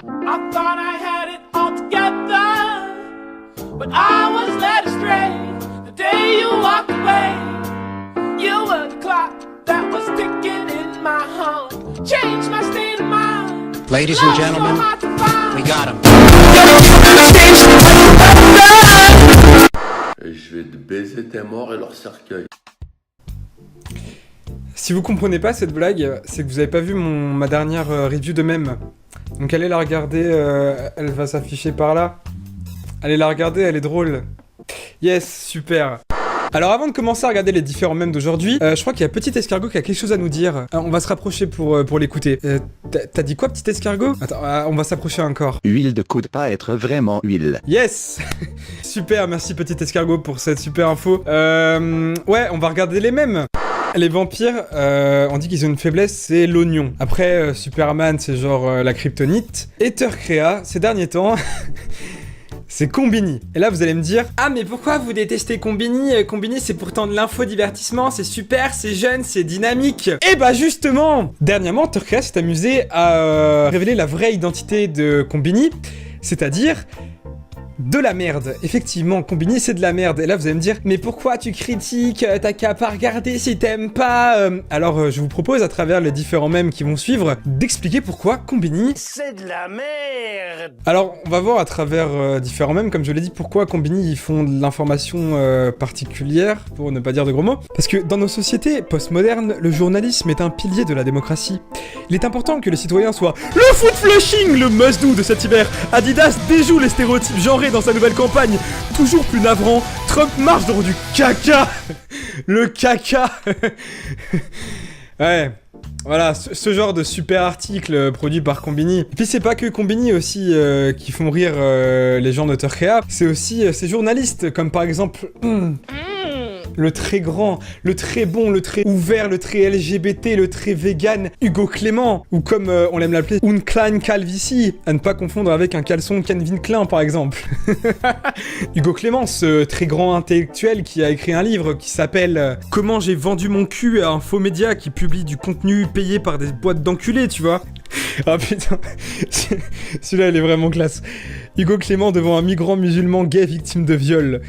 I thought I had it all together, but I was led astray the day you walked away. You were the clock that was ticking in my heart, changed my state of mind. Ladies and gentlemen, we got him. Je vais te baiser tes morts et leur cercueil. Si vous comprenez pas cette blague, c'est que vous avez pas vu ma dernière review de mème. Donc allez la regarder, elle va s'afficher par là. Allez la regarder, elle est drôle. Yes, super. Alors avant de commencer à regarder les différents mèmes d'aujourd'hui, je crois qu'il y a Petit Escargot qui a quelque chose à nous dire. On va se rapprocher pour l'écouter. T'as dit quoi, Petit Escargot? Attends, on va s'approcher encore. Huile de coude pas être vraiment huile. Yes. Super, merci Petit Escargot pour cette super info. Ouais, on va regarder les mèmes. Les vampires, on dit qu'ils ont une faiblesse, c'est l'oignon. Après, Superman, c'est genre la kryptonite. Et Turkrea, ces derniers temps... c'est Combini. Et là, vous allez me dire, ah, mais pourquoi vous détestez Combini? Combini, c'est pourtant de l'infodivertissement, c'est super, c'est jeune, c'est dynamique. Et bah justement, dernièrement, Turkrea s'est amusé à révéler la vraie identité de Combini, c'est-à-dire de la merde. Effectivement, Combini, c'est de la merde. Et là, vous allez me dire, mais pourquoi tu critiques? T'as qu'à pas regarder si t'aimes pas. Alors, je vous propose, à travers les différents mèmes qui vont suivre, d'expliquer pourquoi Combini... C'est de la merde. Alors, on va voir à travers différents mèmes, comme je l'ai dit, pourquoi Combini, ils font de l'information particulière, pour ne pas dire de gros mots. Parce que dans nos sociétés postmodernes, le journalisme est un pilier de la démocratie. Il est important que les citoyens soient le foot flushing, le must-do de cet hiver. Adidas déjoue les stéréotypes genrés dans sa nouvelle campagne. Toujours plus navrant, Trump marche dans du caca. Le caca. Ouais. Voilà, ce genre de super article produit par Combini. Et puis c'est pas que Combini aussi qui font rire les gens de Turkrea, c'est aussi ces journalistes, comme par exemple... le très grand, le très bon, le très ouvert, le très LGBT, le très vegan, Hugo Clément, ou comme on l'aime l'appeler, Un Klein Calvici, à ne pas confondre avec un caleçon Calvin Klein par exemple. Hugo Clément, ce très grand intellectuel qui a écrit un livre qui s'appelle Comment j'ai vendu mon cul à un faux média qui publie du contenu payé par des boîtes d'enculés, tu vois. Ah putain, celui-là il est vraiment classe. Hugo Clément devant un migrant musulman gay victime de viol.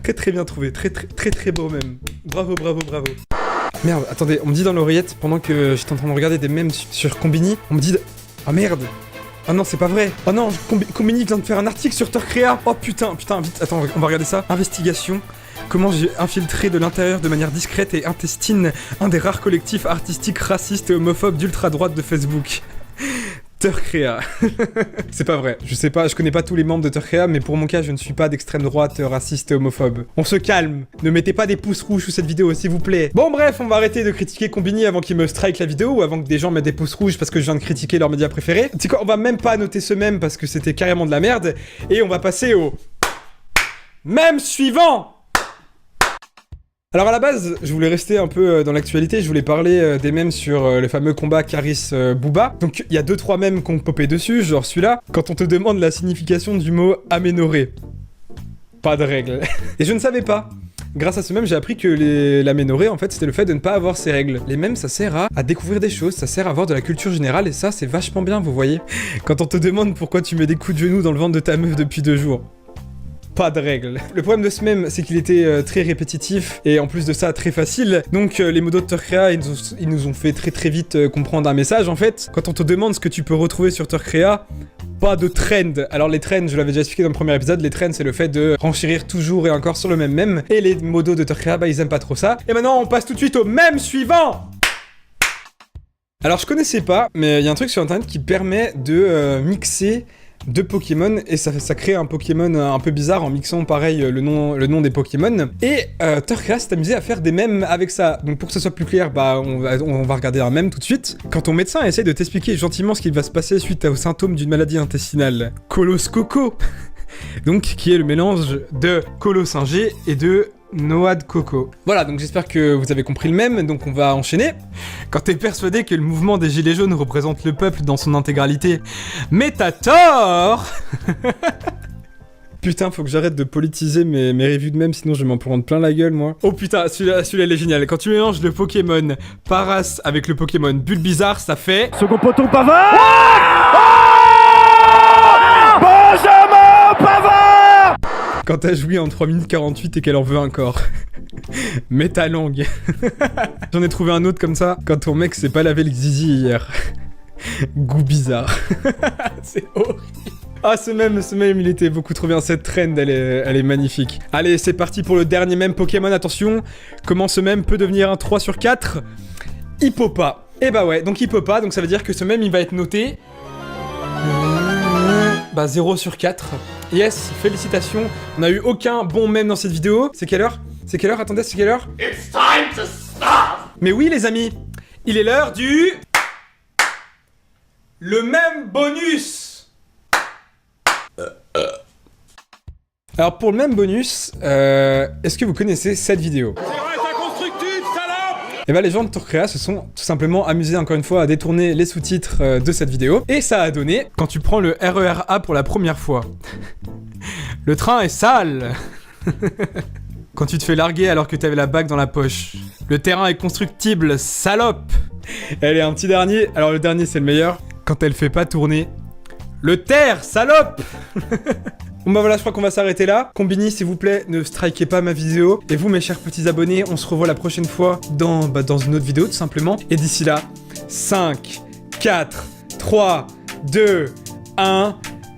Très très bien trouvé, très beau même. Bravo. Merde, attendez, on me dit dans l'oreillette, pendant que j'étais en train de regarder des mèmes sur Combini, on me dit... Oh merde. Oh non, c'est pas vrai. Oh non, Combini vient de faire un article sur Turkrea. Oh putain, vite, attends, on va regarder ça. Investigation. Comment j'ai infiltré de l'intérieur de manière discrète et intestine un des rares collectifs artistiques racistes et homophobes d'ultra-droite de Facebook. Turkrea. C'est pas vrai. Je sais pas, je connais pas tous les membres de Turkrea, mais pour mon cas, je ne suis pas d'extrême droite, raciste et homophobe. On se calme. Ne mettez pas des pouces rouges sous cette vidéo, s'il vous plaît. Bon bref, on va arrêter de critiquer Combini avant qu'il me strike la vidéo, ou avant que des gens mettent des pouces rouges parce que je viens de critiquer leur média préféré. Tu sais quoi, on va même pas noter ce mème parce que c'était carrément de la merde, et on va passer au... mème suivant. Alors à la base, je voulais rester un peu dans l'actualité, je voulais parler des mèmes sur le fameux combat Caris-Booba. Donc il y a 2-3 mèmes qui ont popé dessus, genre celui-là, quand on te demande la signification du mot aménorrhée. Pas de règle. Et je ne savais pas. Grâce à ce mème, j'ai appris que l'aménorrhée, en fait, c'était le fait de ne pas avoir ses règles. Les mèmes, ça sert à découvrir des choses, ça sert à avoir de la culture générale, et ça, c'est vachement bien, vous voyez. Quand on te demande pourquoi tu mets des coups de genoux dans le ventre de ta meuf depuis 2 jours. Pas de règles. Le problème de ce mème, c'est qu'il était très répétitif et en plus de ça très facile. Donc les modos de Turkrea, ils nous ont fait très vite comprendre un message en fait. Quand on te demande ce que tu peux retrouver sur Turkrea, pas de trend. Alors les trends, je l'avais déjà expliqué dans le premier épisode, les trends c'est le fait de renchérir toujours et encore sur le même mème. Et les modos de Turkrea, bah ils aiment pas trop ça. Et maintenant on passe tout de suite au mème suivant. Alors je connaissais pas, mais il y a un truc sur internet qui permet de mixer 2 Pokémon et ça crée un Pokémon un peu bizarre en mixant pareil le nom des Pokémon. Et Turkrea s'est amusé à faire des mèmes avec ça. Donc pour que ce soit plus clair, bah on va regarder un mème tout de suite. Quand ton médecin essaie de t'expliquer gentiment ce qui va se passer suite aux symptômes d'une maladie intestinale, Colos Coco, donc qui est le mélange de Colosingé et de Noix de coco. Voilà, donc j'espère que vous avez compris le mème, donc on va enchaîner. Quand t'es persuadé que le mouvement des Gilets jaunes représente le peuple dans son intégralité, mais t'as tort. Putain, faut que j'arrête de politiser mes reviews de mèmes, sinon je vais m'en prendre plein la gueule, moi. Oh putain, celui-là il est génial. Quand tu mélanges le Pokémon Paras avec le Pokémon Bulbizarre, ça fait... Second poton Pavard. Benjamin Pavard. Quand t'as joué en 3 minutes 48 et qu'elle en veut encore. Mets ta langue. J'en ai trouvé un autre comme ça, quand ton mec s'est pas lavé le zizi hier. Goût bizarre. C'est horrible. Ah, ce mème, il était beaucoup trop bien. Cette trend, elle est magnifique. Allez, c'est parti pour le dernier mème Pokémon. Attention, comment ce mème peut devenir un 3 sur 4 ? Hippopa. Et bah ouais, donc Hippopa, donc ça veut dire que ce mème, il va être noté... Bah 0 sur 4. Yes, félicitations. On a eu aucun bon mème dans cette vidéo. C'est quelle heure ? C'est quelle heure ? Attendez, c'est quelle heure ? It's time to stop! Mais oui, les amis, il est l'heure du... Le même bonus. Alors pour le même bonus, est-ce que vous connaissez cette vidéo ? C'est vrai, t'as constructif, salope! Et bah les gens de Tourcréa se sont tout simplement amusés encore une fois à détourner les sous-titres de cette vidéo. Et ça a donné, quand tu prends le RER A pour la première fois, le train est sale. Quand tu te fais larguer alors que t'avais la bague dans la poche, le terrain est constructible, salope. Allez, un petit dernier, alors le dernier c'est le meilleur, quand elle fait pas tourner, le terre, salope. Bon bah voilà, je crois qu'on va s'arrêter là. Combini, s'il vous plaît, ne strikez pas ma vidéo. Et vous, mes chers petits abonnés, on se revoit la prochaine fois dans une autre vidéo, tout simplement. Et d'ici là, 5, 4, 3, 2, 1...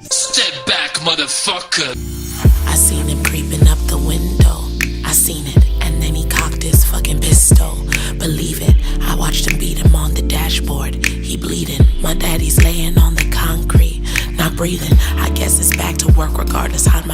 Step back, motherfucker. I seen him creeping up the window. I seen it, and then he cocked his fucking pistol. Believe it, I watched him beat him on the dashboard. He bleeding, my daddy's laying on the concrete, not breathing. I guess it's back to work regardless how my